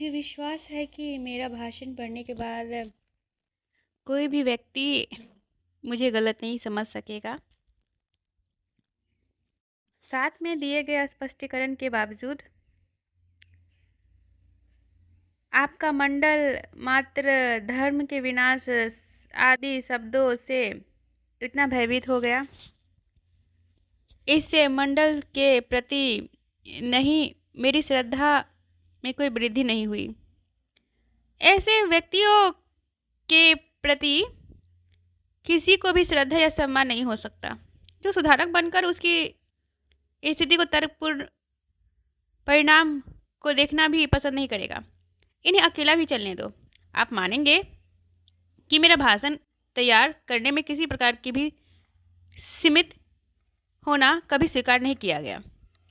मुझे विश्वास है कि मेरा भाषण पढ़ने के बाद कोई भी व्यक्ति मुझे गलत नहीं समझ सकेगा। साथ में दिए गए स्पष्टीकरण के बावजूद आपका मंडल मात्र धर्म के विनाश आदि शब्दों से इतना भयभीत हो गया। इससे मंडल के प्रति नहीं, मेरी श्रद्धा में कोई वृद्धि नहीं हुई। ऐसे व्यक्तियों के प्रति किसी को भी श्रद्धा या सम्मान नहीं हो सकता जो सुधारक बनकर उसकी स्थिति को तर्कपूर्ण परिणाम को देखना भी पसंद नहीं करेगा। इन्हें अकेला भी चलने दो। आप मानेंगे कि मेरा भाषण तैयार करने में किसी प्रकार की भी सीमित होना कभी स्वीकार नहीं किया गया।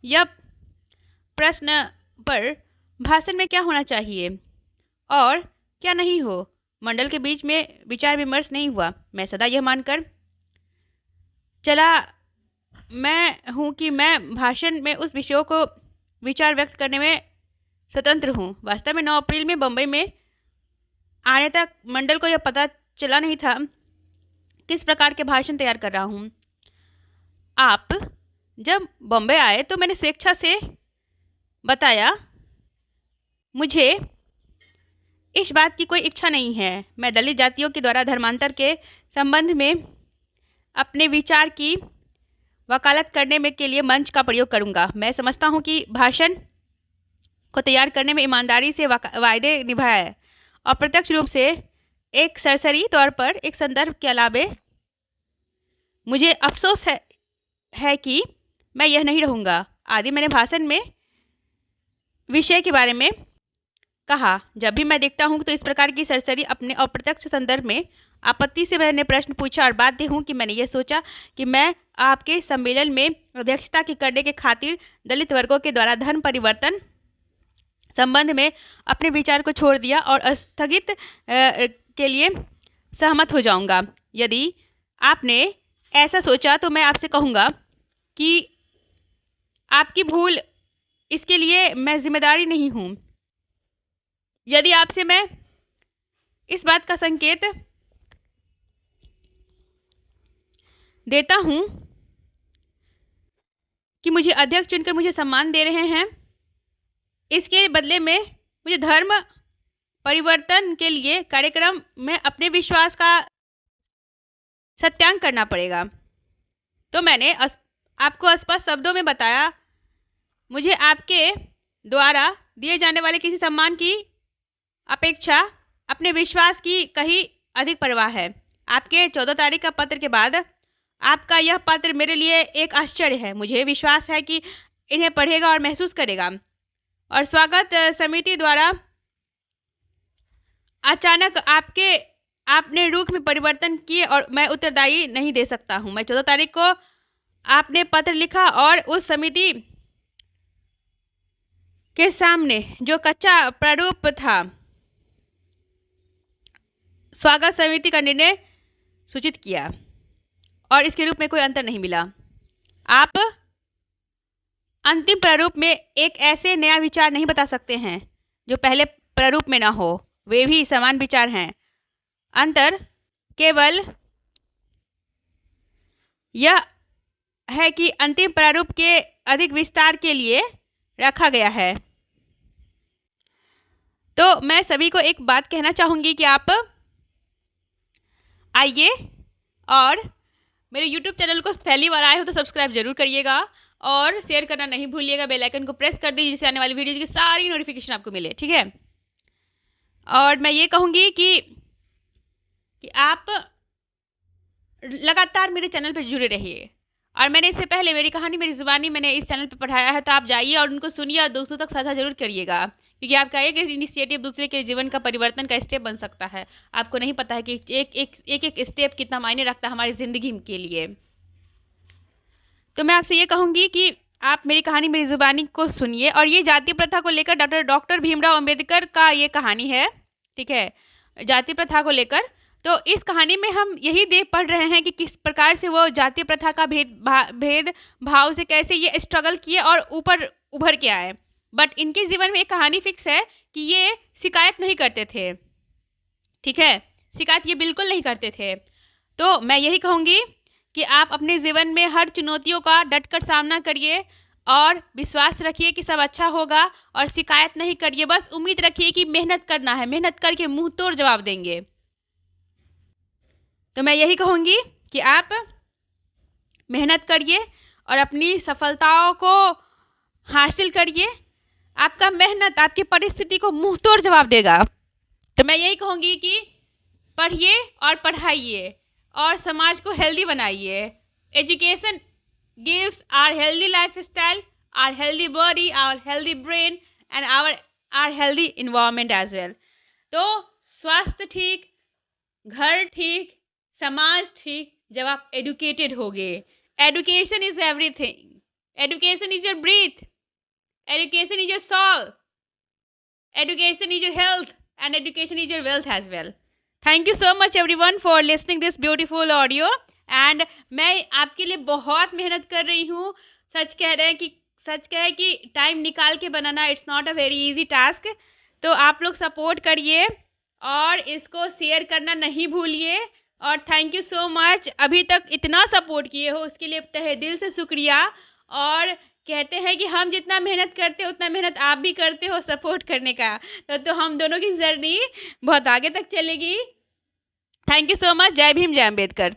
यह प्रश्न पर भाषण में क्या होना चाहिए और क्या नहीं हो, मंडल के बीच में विचार विमर्श नहीं हुआ। मैं सदा यह मानकर चला मैं हूँ कि मैं भाषण में उस विषयों को विचार व्यक्त करने में स्वतंत्र हूँ। वास्तव में 9 अप्रैल में बम्बई में आने तक मंडल को यह पता चला नहीं था किस प्रकार के भाषण तैयार कर रहा हूँ। आप जब बम्बई आए तो मैंने स्वेच्छा से बताया, मुझे इस बात की कोई इच्छा नहीं है। मैं दलित जातियों के द्वारा धर्मांतर के संबंध में अपने विचार की वकालत करने में के लिए मंच का प्रयोग करूंगा। मैं समझता हूं कि भाषण को तैयार करने में ईमानदारी से वायदे निभाया है और प्रत्यक्ष रूप से एक सरसरी तौर पर एक संदर्भ के अलावे मुझे अफसोस है कि मैं यह नहीं रहूँगा आदि मैंने भाषण में विषय के बारे में कहा। जब भी मैं देखता हूँ तो इस प्रकार की सरसरी अपने अप्रत्यक्ष संदर्भ में आपत्ति से मैंने प्रश्न पूछा और बाध्य हूँ कि मैंने यह सोचा कि मैं आपके सम्मेलन में अध्यक्षता की करने के खातिर दलित वर्गों के द्वारा धर्म परिवर्तन संबंध में अपने विचार को छोड़ दिया और स्थगित के लिए सहमत हो जाऊंगा। यदि आपने ऐसा सोचा तो मैं आपसे कहूँगा कि आपकी भूल, इसके लिए मैं जिम्मेदारी नहीं हूँ। यदि आपसे मैं इस बात का संकेत देता हूँ कि मुझे अध्यक्ष चुनकर मुझे सम्मान दे रहे हैं, इसके बदले में मुझे धर्म परिवर्तन के लिए कार्यक्रम में अपने विश्वास का सत्यांग करना पड़ेगा। तो मैंने आपको स्पष्ट शब्दों में बताया, मुझे आपके द्वारा दिए जाने वाले किसी सम्मान की अपेक्षा अपने विश्वास की कहीं अधिक परवाह है। आपके 14 तारीख का पत्र के बाद आपका यह पत्र मेरे लिए एक आश्चर्य है। मुझे विश्वास है कि इन्हें पढ़ेगा और महसूस करेगा और स्वागत समिति द्वारा अचानक आपने रुख में परिवर्तन किए और मैं उत्तरदायी नहीं दे सकता हूँ। मैं 14 तारीख को आपने पत्र लिखा और उस समिति के सामने जो कच्चा प्रारूप था, स्वागत समिति का निर्णय सूचित किया और इसके रूप में कोई अंतर नहीं मिला। आप अंतिम प्रारूप में एक ऐसे नया विचार नहीं बता सकते हैं जो पहले प्रारूप में ना हो। वे भी समान विचार हैं। अंतर केवल यह है कि अंतिम प्रारूप के अधिक विस्तार के लिए रखा गया है। तो मैं सभी को एक बात कहना चाहूँगी कि आप आइए और मेरे YouTube चैनल को पहली बार आए हो तो सब्सक्राइब जरूर करिएगा और शेयर करना नहीं भूलिएगा। बेल आइकन को प्रेस कर दीजिए जिससे आने वाली वीडियोज़ की सारी नोटिफिकेशन आपको मिले, ठीक है। और मैं ये कहूँगी कि आप लगातार मेरे चैनल पर जुड़े रहिए। और मैंने इससे पहले मेरी कहानी मेरी ज़ुबानी मैंने इस चैनल पर पढ़ाया है, तो आप जाइए और उनको सुनिए और दोस्तों तक साझा जरूर करिएगा, क्योंकि आपका एक इनिशिएटिव दूसरे के जीवन का परिवर्तन का स्टेप बन सकता है। आपको नहीं पता है कि एक स्टेप कितना मायने रखता है हमारी ज़िंदगी के लिए। तो मैं आपसे ये कहूँगी कि आप मेरी कहानी मेरी ज़ुबानी को सुनिए। और ये जाति प्रथा को लेकर डॉक्टर भीमराव अंबेडकर का ये कहानी है, ठीक है, जाति प्रथा को लेकर। तो इस कहानी में हम यही देख पढ़ रहे हैं कि किस प्रकार से वो जाति प्रथा का भेद भाव से कैसे ये स्ट्रगल किए और ऊपर उभर के आए। बट इनके जीवन में एक कहानी फिक्स है कि ये शिकायत नहीं करते थे, ठीक है, शिकायत ये बिल्कुल नहीं करते थे। तो मैं यही कहूँगी कि आप अपने जीवन में हर चुनौतियों का डटकर सामना करिए और विश्वास रखिए कि सब अच्छा होगा, और शिकायत नहीं करिए, बस उम्मीद रखिए कि मेहनत करना है, मेहनत करके मुंह तोड़ जवाब देंगे। तो मैं यही कहूँगी कि आप मेहनत करिए और अपनी सफलताओं को हासिल करिए। आपका मेहनत आपकी परिस्थिति को मुंह तोड़ जवाब देगा। तो मैं यही कहूँगी कि पढ़िए और पढ़ाइए और समाज को हेल्दी बनाइए। Education gives our healthy lifestyle, our healthy body, our healthy brain and our healthy environment as well. तो स्वास्थ्य ठीक, घर ठीक, समाज ठीक जब आप एडुकेटेड होगे। Education is everything, education is your breathe, education is your soul, education is your health, and education is your wealth as well. Thank you so much everyone for listening this beautiful audio, and मैं आपके लिए बहुत मेहनत कर रही हूँ। सच कह कि टाइम निकाल के बनाना it's not a very easy task. तो आप लोग सपोर्ट करिए और इसको शेयर करना नहीं भूलिए। और थैंक यू सो मच, अभी तक इतना सपोर्ट किए हो उसके लिए तहे दिल से शुक्रिया। और कहते हैं कि हम जितना मेहनत करते हैं उतना मेहनत आप भी करते हो सपोर्ट करने का, तो हम दोनों की जर्नी बहुत आगे तक चलेगी। Thank you so much. जय भीम, जय अम्बेडकर।